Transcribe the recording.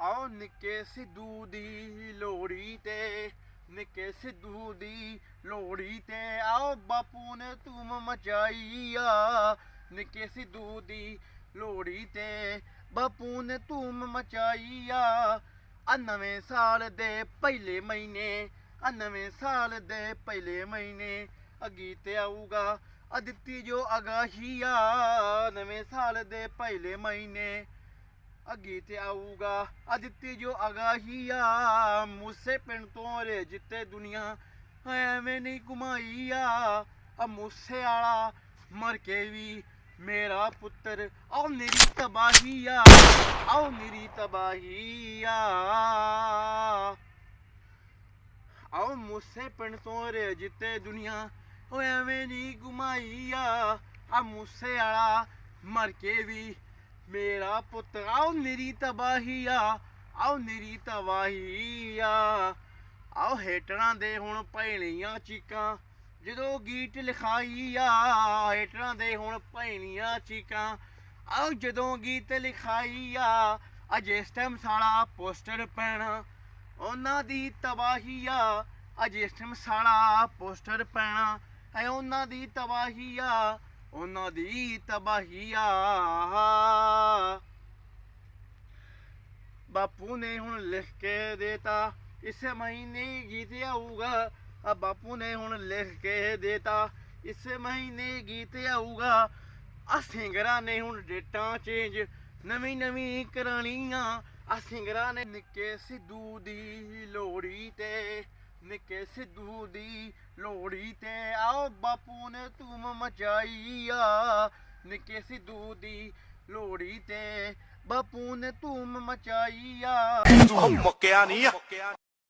आओ निक्के सिद्धू दी लोहड़ी ते निक्के सिद्धू दी लोहड़ी ते आओ बापू ने धूम मचाई आ निक्के सिद्धू दी लोहड़ी ते बापू ने धूम मचाई आ नवें साल दे पहले महीने नवें साल दे पहले महीने गीत आऊगा अदिति जो आगाही आ नवें साल दे पहले महीने गीत आऊगा अदिति जो आगाही आ मूसे पिंड तो रे जिते दुनिया एवें नहीं घुमाई आ मूसे आला मर के भी मेरा पुत्र आओ मेरी तबाही आओ मेरी तबाही आओ मूसे पिंड तो रे जिते दुनिया एवें नहीं घुमाई आ मूसे आला मर के भी मेरा पुत्र आओ मेरी तबाही आओ मेरी तबाही आओ हेटरां दे हुण भैणियां चीकां जदों गीत लिखाई हेटरां दे हुण भैणियां चीकां आओ जदों गीत लिखाई जिस टाइम साड़ा पोस्टर पैना उन्हां दी तबाही जिस टाइम साड़ा पोस्टर पैना उन्हां दी तबाही उन्हां दी तबाही बापू ने हुण लिख के देता इस महीने गीत आऊगा बापू ने हुण लिख के देता इस महीने गीत आऊगा सिंगरां ने हुण डेटां चेंज नवीं नवीं कराणियां सिंगरां ने निक्के सिद्धू दी लोहड़ी ते निक्के सिद्धू दी लोहड़ी ते आओ बापू ने धूम मचाई निक्के सिद्धू दी लोहड़ी ते बापू ने धूम मचाई मुक्किया नहीं